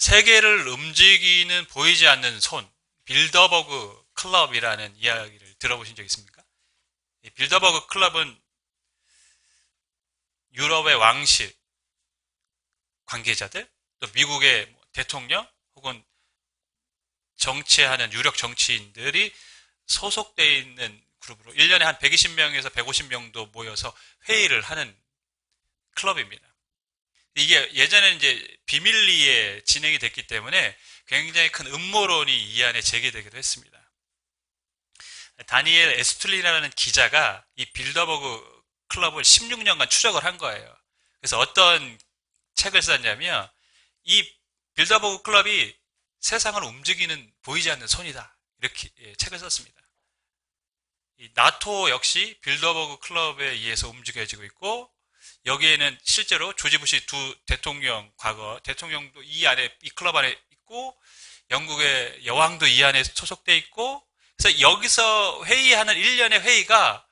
세계를 움직이는 보이지 않는 손, 빌더버그 클럽이라는 이야기를 들어보신 적 있습니까? 이 빌더버그 클럽은 유럽의 왕실 관계자들, 또 미국의 대통령 혹은 정치하는 유력 정치인들이 소속되어 있는 그룹으로 1년에 한 120명에서 150명도 모여서 회의를 하는 클럽입니다. 이게 예전에는 이제 비밀리에 진행이 됐기 때문에 굉장히 큰 음모론이 이 안에 제기되기도 했습니다. 다니엘 에스툴리라는 기자가 이 빌더버그 클럽을 16년간 추적을 한 거예요. 그래서 어떤 책을 썼냐면 이 빌더버그 클럽이 세상을 움직이는 보이지 않는 손이다. 이렇게 책을 썼습니다. 이 나토 역시 빌더버그 클럽에 의해서 움직여지고 있고 여기에는 실제로 조지 부시 두 대통령 과거 대통령도 이 클럽 안에 있고 영국의 여왕도 이 안에 소속돼 있고 그래서 여기서 회의하는 일련의 회의가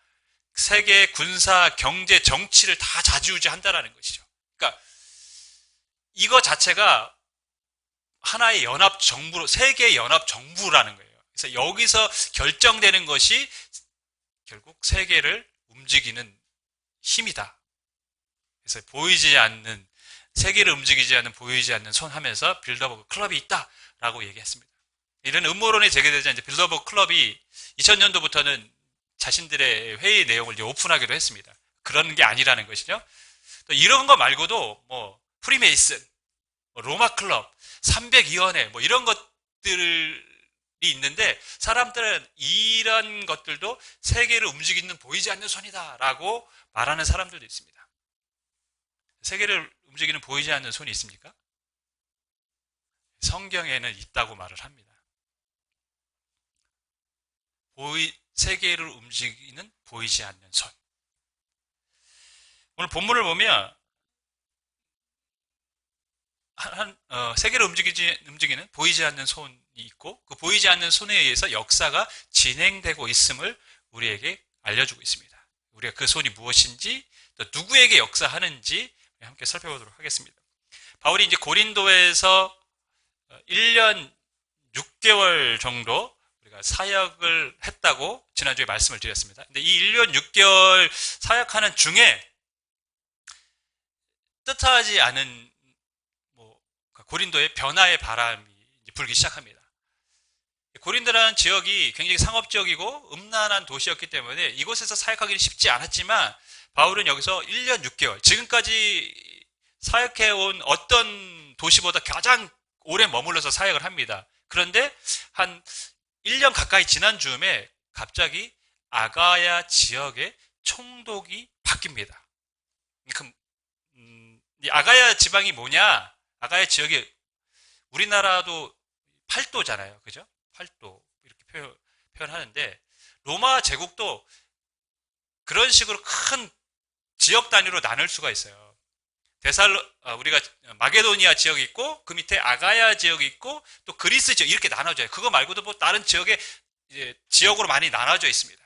세계 군사, 경제, 정치를 다 좌지우지한다라는 것이죠. 그러니까 이거 자체가 하나의 연합 정부로 세계 연합 정부라는 거예요. 그래서 여기서 결정되는 것이 결국 세계를 움직이는 힘이다. 그래서 보이지 않는 세계를 움직이지 않는 보이지 않는 손 하면서 빌더버그 클럽이 있다라고 얘기했습니다. 이런 음모론이 제기되자 이제 빌더버그 클럽이 2000년도부터는 자신들의 회의 내용을 이제 오픈하기로 했습니다. 그런 게 아니라는 것이죠. 또 이런 거 말고도 뭐 프리메이슨, 로마 클럽, 302원회 뭐 이런 것들이 있는데 사람들은 이런 것들도 세계를 움직이는 보이지 않는 손이다라고 말하는 사람들도 있습니다. 세계를 움직이는 보이지 않는 손이 있습니까? 성경에는 있다고 말을 합니다. 세계를 움직이는 보이지 않는 손. 오늘 본문을 보면 세계를 움직이는 보이지 않는 손이 있고 그 보이지 않는 손에 의해서 역사가 진행되고 있음을 우리에게 알려주고 있습니다. 우리가 그 손이 무엇인지 또 누구에게 역사하는지 함께 살펴보도록 하겠습니다. 바울이 이제 고린도에서 1년 6개월 정도 우리가 사역을 했다고 지난주에 말씀을 드렸습니다. 근데 이 1년 6개월 사역하는 중에 뜻하지 않은 고린도의 변화의 바람이 불기 시작합니다. 고린도라는 지역이 굉장히 상업지역이고 음란한 도시였기 때문에 이곳에서 사역하기는 쉽지 않았지만 바울은 여기서 1년 6개월, 지금까지 사역해온 어떤 도시보다 가장 오래 머물러서 사역을 합니다. 그런데 한 1년 가까이 지난 즈음에 갑자기 아가야 지역의 총독이 바뀝니다. 이 아가야 지방이 뭐냐? 아가야 지역이 우리나라도 팔도잖아요. 그죠? 팔도. 이렇게 표현하는데 로마 제국도 그런 식으로 큰 지역 단위로 나눌 수가 있어요. 우리가 마게도니아 지역이 있고 그 밑에 아가야 지역이 있고 또 그리스 지역 이렇게 나눠져요. 그거 말고도 뭐 다른 지역에 이제 지역으로 많이 나눠져 있습니다.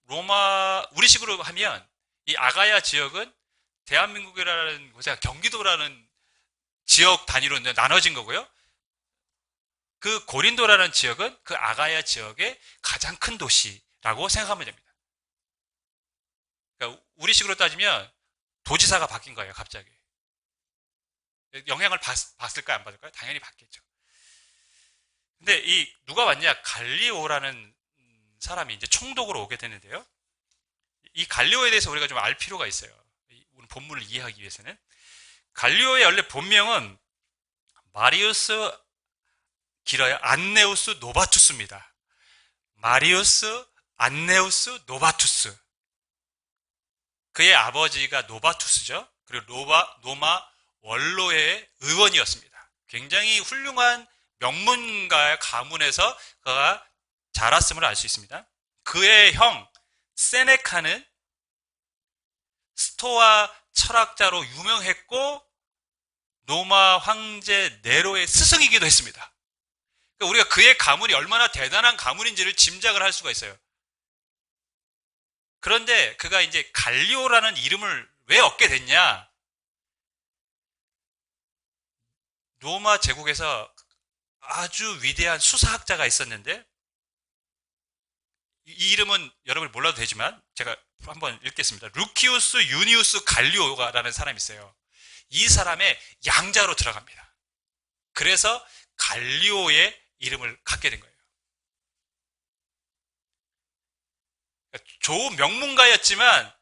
로마 우리식으로 하면 이 아가야 지역은 대한민국이라는 곳에 경기도라는 지역 단위로 나눠진 거고요. 그 고린도라는 지역은 그 아가야 지역의 가장 큰 도시라고 생각하면 됩니다. 그러니까 우리식으로 따지면 도지사가 바뀐 거예요, 갑자기. 영향을 받을까요, 안 받을까요? 당연히 받겠죠. 근데 누가 왔냐? 갈리오라는 사람이 이제 총독으로 오게 되는데요. 이 갈리오에 대해서 우리가 좀 알 필요가 있어요. 오늘 본문을 이해하기 위해서는. 갈리오의 원래 본명은 마리우스 길어요. 안네우스 노바투스입니다. 마리우스 안네우스 노바투스. 그의 아버지가 노바투스죠. 그리고 로마 원로의 의원이었습니다. 굉장히 훌륭한 명문가의 가문에서 그가 자랐음을 알 수 있습니다. 그의 형 세네카는 스토아 철학자로 유명했고 로마 황제 네로의 스승이기도 했습니다. 그러니까 우리가 그의 가문이 얼마나 대단한 가문인지를 짐작을 할 수가 있어요. 그런데 그가 이제 갈리오라는 이름을 왜 얻게 됐냐? 로마 제국에서 아주 위대한 수사학자가 있었는데 이 이름은 여러분이 몰라도 되지만 제가 한번 읽겠습니다. 루키우스 유니우스 갈리오라는 사람이 있어요. 이 사람의 양자로 들어갑니다. 그래서 갈리오의 이름을 갖게 된 거예요. 좋은 명문가였지만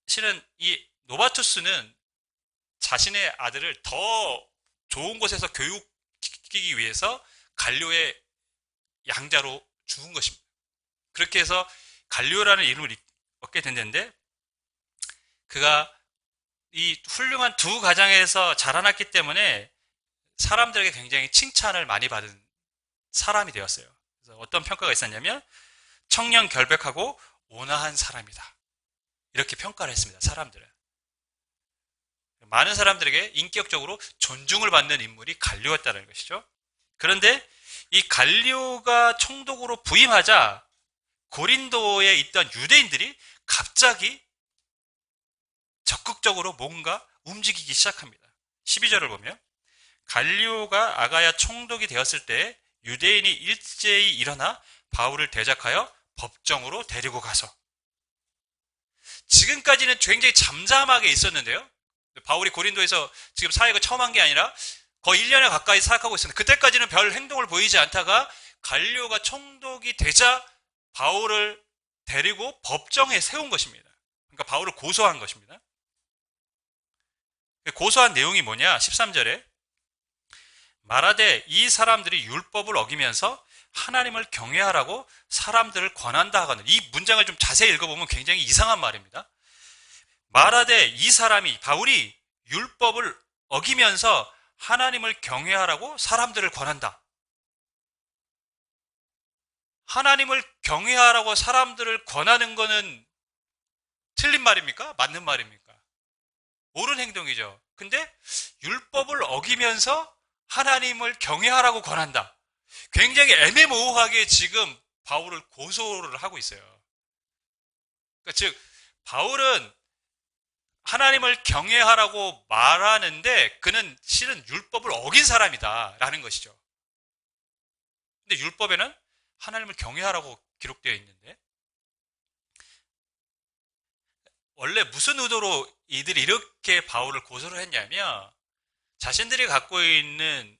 실은 이 노바투스는 자신의 아들을 더 좋은 곳에서 교육시키기 위해서 갈리오의 양자로 죽은 것입니다. 그렇게 해서 갈리오라는 이름을 얻게 됐는데 그가 이 훌륭한 두 가정에서 자라났기 때문에 사람들에게 굉장히 칭찬을 많이 받은 사람이 되었어요. 그래서 어떤 평가가 있었냐면 청렴 결백하고 온화한 사람이다. 이렇게 평가를 했습니다. 사람들은. 많은 사람들에게 인격적으로 존중을 받는 인물이 갈리오였다는 것이죠. 그런데 이 갈리오가 총독으로 부임하자 고린도에 있던 유대인들이 갑자기 적극적으로 뭔가 움직이기 시작합니다. 12절을 보면 갈리오가 아가야 총독이 되었을 때 유대인이 일제히 일어나 바울을 대적하여 법정으로 데리고 가서 지금까지는 굉장히 잠잠하게 있었는데요. 바울이 고린도에서 지금 사역을 처음 한 게 아니라 거의 1년에 가까이 사역하고 있었는데 그때까지는 별 행동을 보이지 않다가 갈리오가 총독이 되자 바울을 데리고 법정에 세운 것입니다. 그러니까 바울을 고소한 것입니다. 고소한 내용이 뭐냐? 13절에 말하되 이 사람들이 율법을 어기면서 하나님을 경외하라고 사람들을 권한다 하거든. 이 문장을 좀 자세히 읽어보면 굉장히 이상한 말입니다. 말하되 이 사람이 바울이 율법을 어기면서 하나님을 경외하라고 사람들을 권한다. 하나님을 경외하라고 사람들을 권하는 거는 틀린 말입니까? 맞는 말입니까? 옳은 행동이죠. 근데 율법을 어기면서 하나님을 경외하라고 권한다. 굉장히 애매모호하게 지금 바울을 고소를 하고 있어요. 그러니까 즉 바울은 하나님을 경외하라고 말하는데 그는 실은 율법을 어긴 사람이다라는 것이죠. 근데 율법에는 하나님을 경외하라고 기록되어 있는데 원래 무슨 의도로 이들이 이렇게 바울을 고소를 했냐면 자신들이 갖고 있는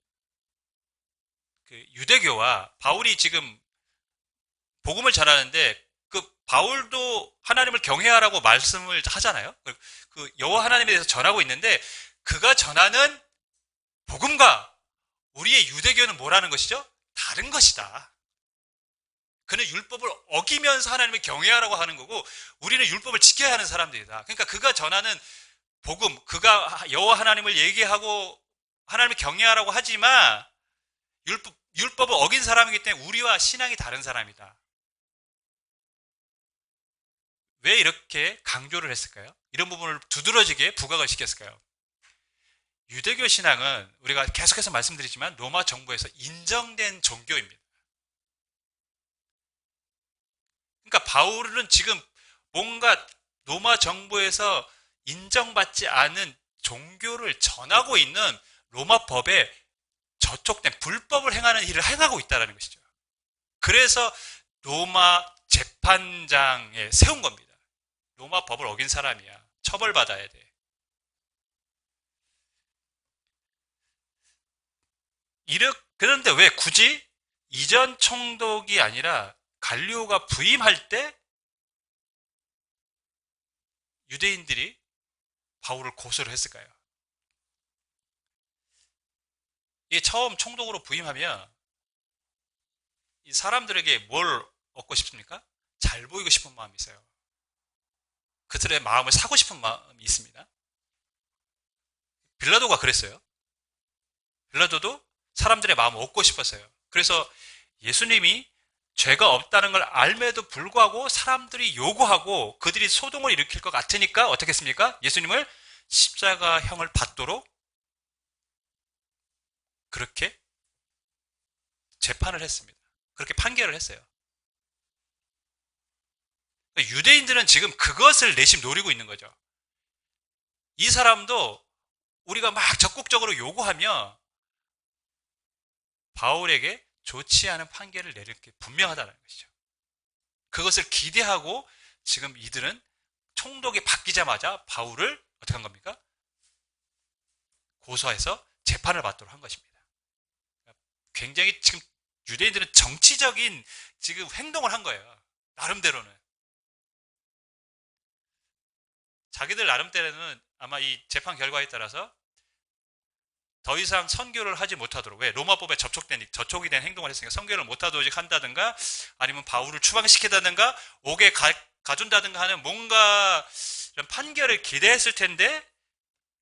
그 유대교와 바울이 지금 복음을 전하는데 그 바울도 하나님을 경외하라고 말씀을 하잖아요. 그 여호와 하나님에 대해서 전하고 있는데 그가 전하는 복음과 우리의 유대교는 뭐라는 것이죠? 다른 것이다. 그는 율법을 어기면서 하나님을 경외하라고 하는 거고 우리는 율법을 지켜야 하는 사람들이다. 그러니까 그가 전하는 복음, 그가 여호와 하나님을 얘기하고 하나님을 경외하라고 하지만 율법을 어긴 사람이기 때문에 우리와 신앙이 다른 사람이다. 왜 이렇게 강조를 했을까요? 이런 부분을 두드러지게 부각을 시켰을까요? 유대교 신앙은 우리가 계속해서 말씀드리지만 로마 정부에서 인정된 종교입니다. 그러니까 바울은 지금 뭔가 로마 정부에서 인정받지 않은 종교를 전하고 있는 로마 법에 저촉된 불법을 행하는 일을 행하고 있다는 것이죠. 그래서 로마 재판장에 세운 겁니다. 로마 법을 어긴 사람이야. 처벌받아야 돼. 그런데 왜 굳이 이전 총독이 아니라 갈리오가 부임할 때 유대인들이 바울을 고소를 했을까요? 이게 처음 총독으로 부임하면 이 사람들에게 뭘 얻고 싶습니까? 잘 보이고 싶은 마음이 있어요. 그들의 마음을 사고 싶은 마음이 있습니다. 빌라도가 그랬어요. 빌라도도 사람들의 마음을 얻고 싶었어요. 그래서 예수님이 죄가 없다는 걸 알매도 불구하고 사람들이 요구하고 그들이 소동을 일으킬 것 같으니까 어떻게 했습니까? 예수님을 십자가형을 받도록 그렇게 재판을 했습니다. 그렇게 판결을 했어요. 유대인들은 지금 그것을 내심 노리고 있는 거죠. 이 사람도 우리가 막 적극적으로 요구하면 바울에게 좋지 않은 판결을 내릴 게 분명하다는 것이죠. 그것을 기대하고 지금 이들은 총독이 바뀌자마자 바울을 어떻게 한 겁니까? 고소해서 재판을 받도록 한 것입니다. 굉장히 지금 유대인들은 정치적인 지금 행동을 한 거예요. 나름대로는. 자기들 나름대로는 아마 이 재판 결과에 따라서 더 이상 선교를 하지 못하도록, 왜? 로마법에 저촉이 된 행동을 했으니까 선교를 못하도록 한다든가 아니면 바울을 추방시키다든가 옥에 가둔다든가 하는 뭔가 이런 판결을 기대했을 텐데,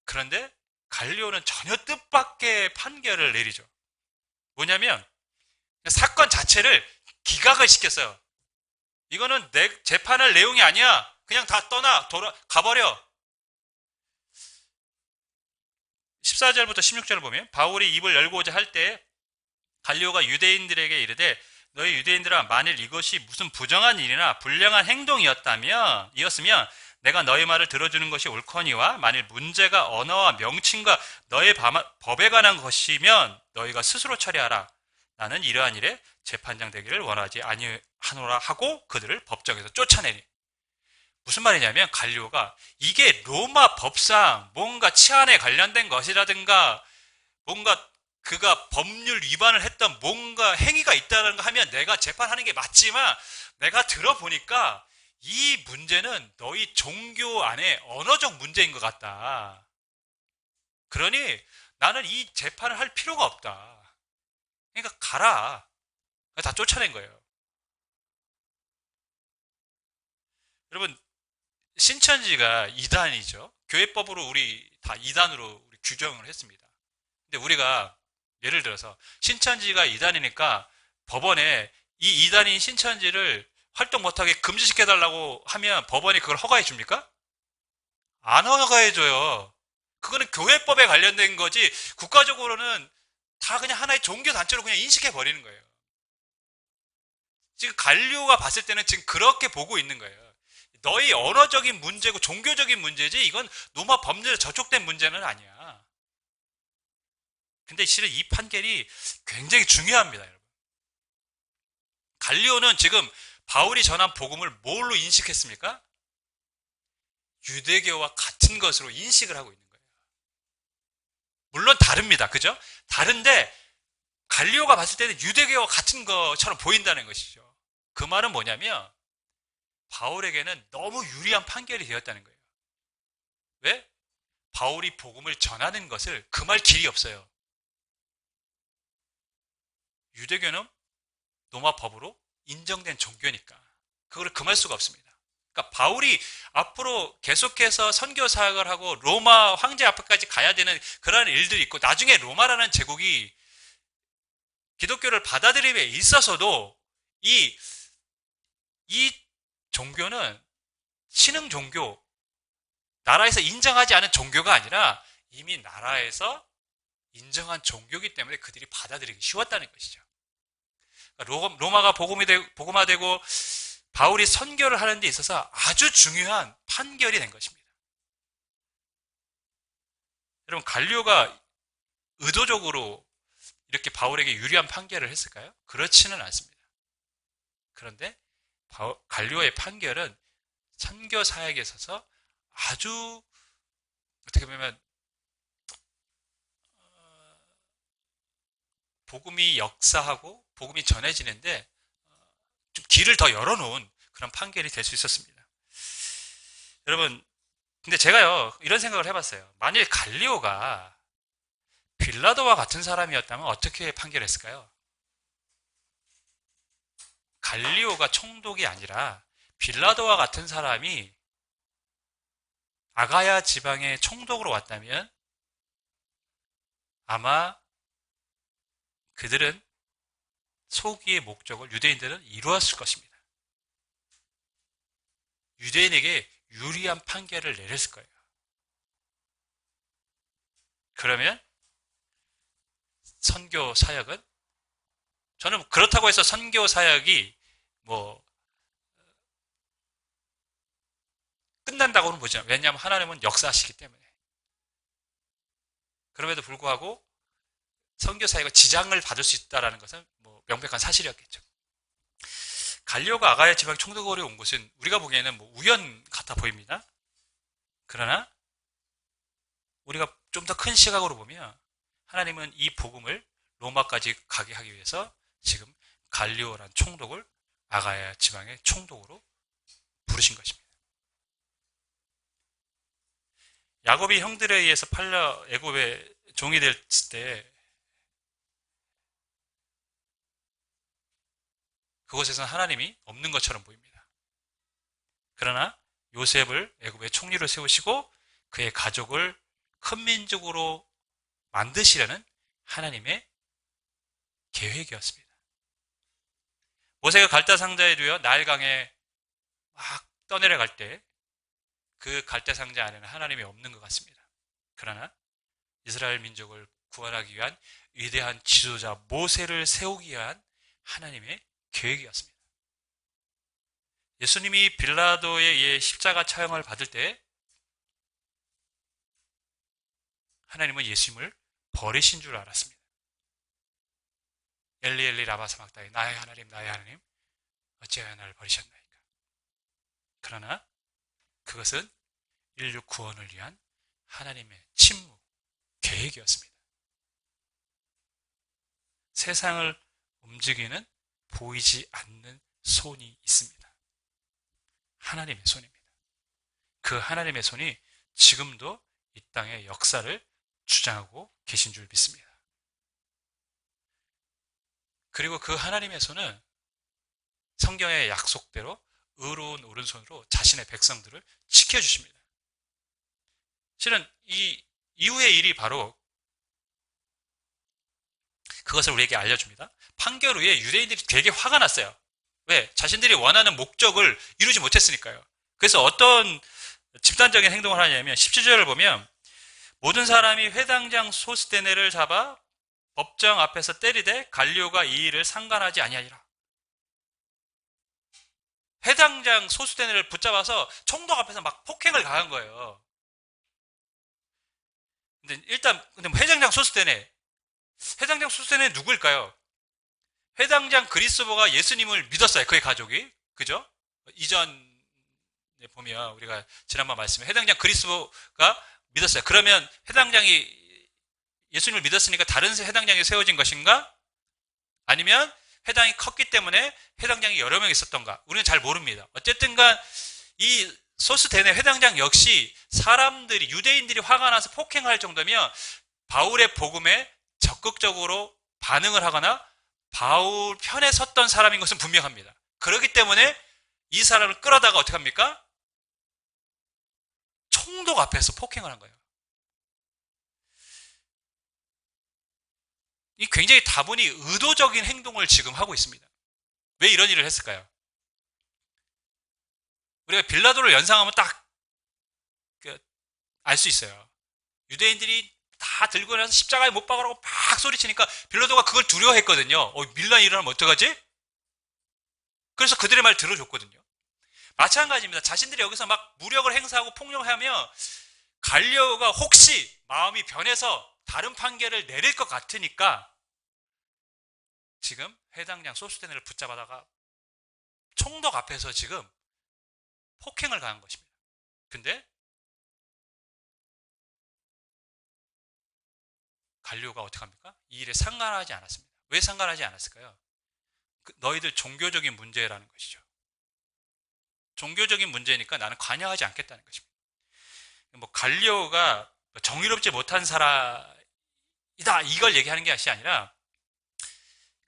그런데 갈리오는 전혀 뜻밖의 판결을 내리죠. 뭐냐면 사건 자체를 기각을 시켰어요. 이거는 내 재판할 내용이 아니야. 그냥 다 가버려. 14절부터 16절을 보면 바울이 입을 열고자 할 때 갈리오가 유대인들에게 이르되 너희 유대인들아 만일 이것이 무슨 부정한 일이나 불량한 행동이었으면 내가 너희 말을 들어주는 것이 옳거니와 만일 문제가 언어와 명칭과 너의 법에 관한 것이면 너희가 스스로 처리하라. 나는 이러한 일에 재판장 되기를 원하지 아니하노라 하고 그들을 법정에서 쫓아내니. 무슨 말이냐면 갈리오가 이게 로마 법상 뭔가 치안에 관련된 것이라든가 뭔가 그가 법률 위반을 했던 뭔가 행위가 있다는 거 하면 내가 재판하는 게 맞지만 내가 들어보니까 이 문제는 너희 종교 안에 언어적 문제인 것 같다. 그러니 나는 이 재판을 할 필요가 없다. 그러니까 가라. 다 쫓아낸 거예요. 여러분, 신천지가 이단이죠. 교회법으로 우리 다 이단으로 우리 규정을 했습니다. 근데 우리가 예를 들어서 신천지가 이단이니까 법원에 이 이단인 신천지를 활동 못하게 금지시켜달라고 하면 법원이 그걸 허가해 줍니까? 안 허가해 줘요. 그거는 교회법에 관련된 거지 국가적으로는 다 그냥 하나의 종교단체로 그냥 인식해 버리는 거예요. 지금 갈리오가 봤을 때는 지금 그렇게 보고 있는 거예요. 너희 언어적인 문제고 종교적인 문제지 이건 로마 법률에 저촉된 문제는 아니야. 근데 실은 이 판결이 굉장히 중요합니다, 여러분. 갈리오는 지금 바울이 전한 복음을 뭘로 인식했습니까? 유대교와 같은 것으로 인식을 하고 있는 거예요. 물론 다릅니다. 그죠? 다른데 갈리오가 봤을 때는 유대교와 같은 것처럼 보인다는 것이죠. 그 말은 뭐냐면 바울에게는 너무 유리한 판결이 되었다는 거예요. 왜? 바울이 복음을 전하는 것을 금할 길이 없어요. 유대교는 로마 법으로 인정된 종교니까 그걸 금할 수가 없습니다. 그러니까 바울이 앞으로 계속해서 선교 사역을 하고 로마 황제 앞에까지 가야 되는 그런 일들이 있고 나중에 로마라는 제국이 기독교를 받아들임에 있어서도 이 종교는 신흥 종교, 나라에서 인정하지 않은 종교가 아니라 이미 나라에서 인정한 종교이기 때문에 그들이 받아들이기 쉬웠다는 것이죠. 로마가 복음화되고 바울이 선교를 하는 데 있어서 아주 중요한 판결이 된 것입니다. 여러분, 갈리오가 의도적으로 이렇게 바울에게 유리한 판결을 했을까요? 그렇지는 않습니다. 그런데 갈리오의 판결은 선교 사역에 있어서 아주 어떻게 보면 복음이 역사하고 복음이 전해지는데 좀 길을 더 열어놓은 그런 판결이 될 수 있었습니다. 여러분, 근데 제가요 이런 생각을 해봤어요. 만일 갈리오가 빌라도와 같은 사람이었다면 어떻게 판결했을까요? 갈리오가 총독이 아니라 빌라도와 같은 사람이 아가야 지방의 총독으로 왔다면 아마 그들은 소기의 목적을 유대인들은 이루었을 것입니다. 유대인에게 유리한 판결을 내렸을 거예요. 그러면 선교 사역은 저는 그렇다고 해서 선교 사역이 끝난다고는 보지 않아요. 왜냐하면 하나님은 역사하시기 때문에. 그럼에도 불구하고 선교 사역가 지장을 받을 수 있다는 것은 뭐 명백한 사실이었겠죠. 갈리오가 아가야 지방 총독으로 온 것은 우리가 보기에는 뭐 우연 같아 보입니다. 그러나 우리가 좀 더 큰 시각으로 보면 하나님은 이 복음을 로마까지 가게 하기 위해서 지금 갈리오란 총독을 아가야 지방의 총독으로 부르신 것입니다. 야곱이 형들에 의해서 팔려 애굽의 종이 됐을 때 그곳에서는 하나님이 없는 것처럼 보입니다. 그러나 요셉을 애굽의 총리로 세우시고 그의 가족을 큰 민족으로 만드시려는 하나님의 계획이었습니다. 모세가 갈대 상자에 누워 나일강에 막 떠내려갈 때 그 갈대 상자 안에는 하나님이 없는 것 같습니다. 그러나 이스라엘 민족을 구원하기 위한 위대한 지도자 모세를 세우기 위한 하나님의 계획이었습니다. 예수님이 빌라도에 의해 십자가 처형을 받을 때 하나님은 예수님을 버리신 줄 알았습니다. 엘리 엘리 라마 사박다니 나의 하나님 어찌하여 나를 버리셨나이까. 그러나 그것은 인류 구원을 위한 하나님의 침묵, 계획이었습니다. 세상을 움직이는 보이지 않는 손이 있습니다. 하나님의 손입니다. 그 하나님의 손이 지금도 이 땅의 역사를 주장하고 계신 줄 믿습니다. 그리고 그 하나님의 손은 성경의 약속대로 의로운 오른손으로 자신의 백성들을 지켜주십니다. 실은 이 이후의 일이 바로 그것을 우리에게 알려줍니다. 판결 후에 유대인들이 되게 화가 났어요. 왜? 자신들이 원하는 목적을 이루지 못했으니까요. 그래서 어떤 집단적인 행동을 하냐면 17절을 보면 모든 사람이 회당장 소스데네를 잡아 법정 앞에서 때리되 갈리오가 이 일을 상관하지 아니하니라. 회당장 소스데네를 붙잡아서 총독 앞에서 막 폭행을 가한 거예요. 근데 회당장 소스데네 누구일까요? 회당장 그리스도가 예수님을 믿었어요. 그의 가족이. 그죠? 이전에 보면 우리가 지난번 말씀에 회당장 그리스도가 믿었어요. 그러면 회당장이 예수님을 믿었으니까 다른 회당장이 세워진 것인가? 아니면 회당이 컸기 때문에 회당장이 여러 명 있었던가? 우리는 잘 모릅니다. 어쨌든 간 이 소스데네 회당장 역시 사람들이, 유대인들이 화가 나서 폭행할 정도면 바울의 복음에 적극적으로 반응을 하거나 바울 편에 섰던 사람인 것은 분명합니다. 그렇기 때문에 이 사람을 끌어다가 어떻게 합니까? 총독 앞에서 폭행을 한 거예요. 이 굉장히 다분히 의도적인 행동을 지금 하고 있습니다. 왜 이런 일을 했을까요? 우리가 빌라도를 연상하면 딱 알 수 있어요. 유대인들이 다 들고 나서 십자가에 못 박으라고 막 소리치니까 빌라도가 그걸 두려워했거든요. 밀란 일어나면 어떡하지? 그래서 그들의 말 들어줬거든요. 마찬가지입니다. 자신들이 여기서 막 무력을 행사하고 폭력하면 갈리오가 혹시 마음이 변해서 다른 판결을 내릴 것 같으니까 지금 회당장 소스데네를 붙잡아다가 총독 앞에서 지금 폭행을 가한 것입니다. 근데 갈리오가 어떻게 합니까? 이 일에 상관하지 않았습니다. 왜 상관하지 않았을까요? 너희들 종교적인 문제라는 것이죠. 종교적인 문제니까 나는 관여하지 않겠다는 것입니다. 뭐 갈리오가 정의롭지 못한 사람이다 이걸 얘기하는 것이 아니라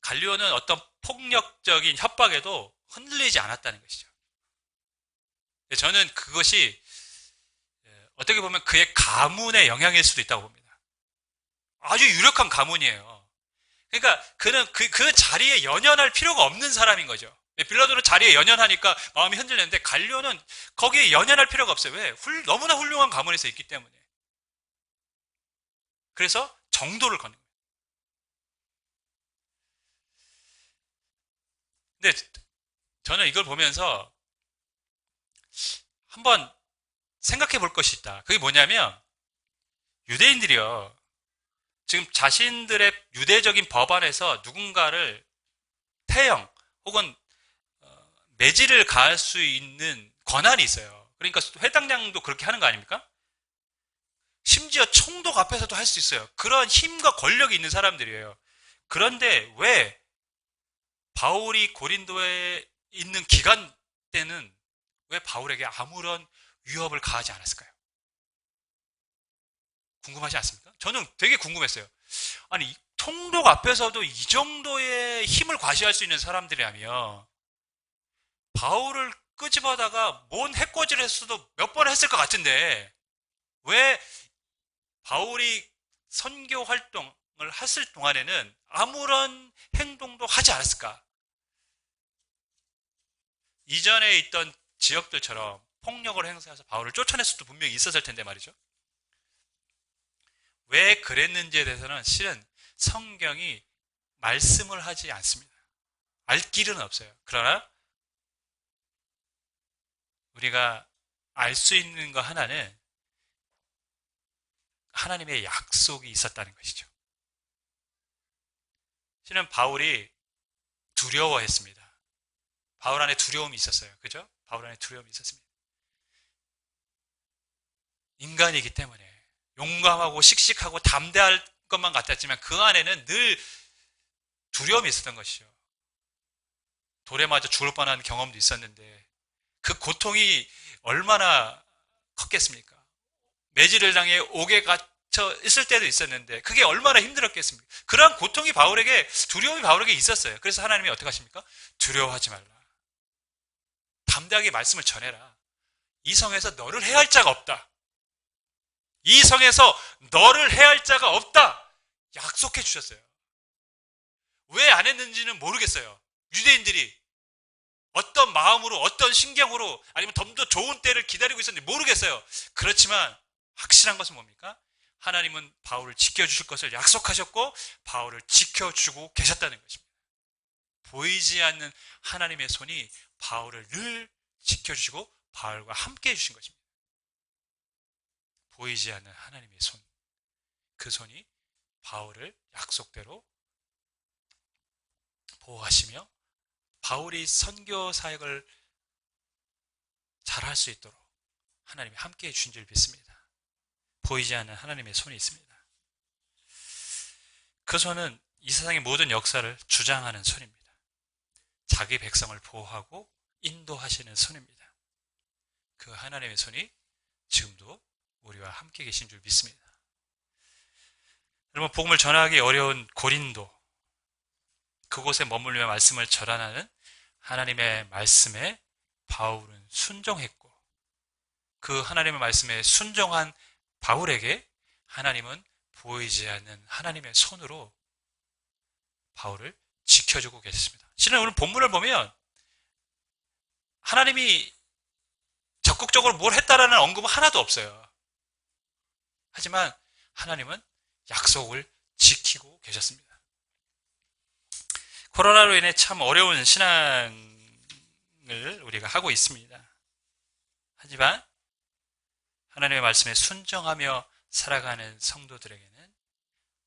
갈리오는 어떤 폭력적인 협박에도 흔들리지 않았다는 것이죠. 저는 그것이 어떻게 보면 그의 가문의 영향일 수도 있다고 봅니다. 아주 유력한 가문이에요. 그러니까 그는 그 자리에 연연할 필요가 없는 사람인 거죠. 빌라도는 자리에 연연하니까 마음이 흔들리는데 갈리오는 거기에 연연할 필요가 없어요. 왜? 너무나 훌륭한 가문에서 있기 때문에. 그래서 정도를 걷는 거예요. 근데 저는 이걸 보면서 한번 생각해 볼 것이 있다. 그게 뭐냐면 유대인들이요. 지금 자신들의 유대적인 법안에서 누군가를 태형 혹은 매질을 가할 수 있는 권한이 있어요. 그러니까 회당장도 그렇게 하는 거 아닙니까? 심지어 총독 앞에서도 할 수 있어요. 그런 힘과 권력이 있는 사람들이에요. 그런데 왜 바울이 고린도에 있는 기간 때는 왜 바울에게 아무런 위협을 가하지 않았을까요? 궁금하지 않습니까? 저는 되게 궁금했어요. 아니, 총독 앞에서도 이 정도의 힘을 과시할 수 있는 사람들이라면 바울을 끄집어다가 뭔 해코지를 했어도 몇 번 했을 것 같은데 왜 바울이 선교 활동을 했을 동안에는 아무런 행동도 하지 않았을까? 이전에 있던 지역들처럼 폭력을 행사해서 바울을 쫓아낼 수도 분명히 있었을 텐데 말이죠. 왜 그랬는지에 대해서는 실은 성경이 말씀을 하지 않습니다. 알 길은 없어요. 그러나 우리가 알 수 있는 거 하나는 하나님의 약속이 있었다는 것이죠. 실은 바울이 두려워했습니다. 바울 안에 두려움이 있었어요. 그죠? 바울 안에 두려움이 있었습니다. 인간이기 때문에 용감하고 씩씩하고 담대할 것만 같았지만 그 안에는 늘 두려움이 있었던 것이죠. 돌에 맞아 죽을 뻔한 경험도 있었는데 그 고통이 얼마나 컸겠습니까? 매질을 당해 옥에 갇혀 있을 때도 있었는데 그게 얼마나 힘들었겠습니까? 그러한 고통이 바울에게, 두려움이 바울에게 있었어요. 그래서 하나님이 어떻게 하십니까? 두려워하지 말라. 담대하게 말씀을 전해라. 이 성에서 너를 해할 자가 없다. 이 성에서 너를 해할 자가 없다. 약속해 주셨어요. 왜 안 했는지는 모르겠어요. 유대인들이 어떤 마음으로, 어떤 신경으로, 아니면 좀 더 좋은 때를 기다리고 있었는지 모르겠어요. 그렇지만 확실한 것은 뭡니까? 하나님은 바울을 지켜주실 것을 약속하셨고 바울을 지켜주고 계셨다는 것입니다. 보이지 않는 하나님의 손이 바울을 늘 지켜주시고 바울과 함께 해주신 것입니다. 보이지 않는 하나님의 손, 그 손이 바울을 약속대로 보호하시며 바울이 선교 사역을 잘할 수 있도록 하나님이 함께 해주신 줄 믿습니다. 보이지 않는 하나님의 손이 있습니다. 그 손은 이 세상의 모든 역사를 주장하는 손입니다. 자기 백성을 보호하고 인도하시는 손입니다. 그 하나님의 손이 지금도 우리와 함께 계신 줄 믿습니다. 여러분, 복음을 전하기 어려운 고린도, 그곳에 머물며 말씀을 전하는 하나님의 말씀에 바울은 순종했고 그 하나님의 말씀에 순종한 바울에게 하나님은 보이지 않는 하나님의 손으로 바울을 지켜주고 계셨습니다. 실은 오늘 본문을 보면 하나님이 적극적으로 뭘 했다라는 언급은 하나도 없어요. 하지만 하나님은 약속을 지키고 계셨습니다. 코로나로 인해 참 어려운 신앙을 우리가 하고 있습니다. 하지만 하나님의 말씀에 순종하며 살아가는 성도들에게는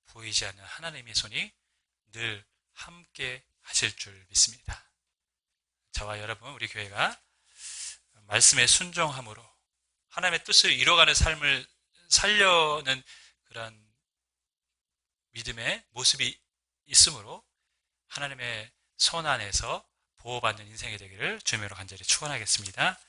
보이지 않는 하나님의 손이 늘 함께 하실 줄 믿습니다. 저와 여러분, 우리 교회가 말씀에 순종함으로 하나님의 뜻을 이뤄가는 삶을 살려는 그런 믿음의 모습이 있으므로 하나님의 손 안에서 보호받는 인생이 되기를 주님으로 간절히 축원하겠습니다.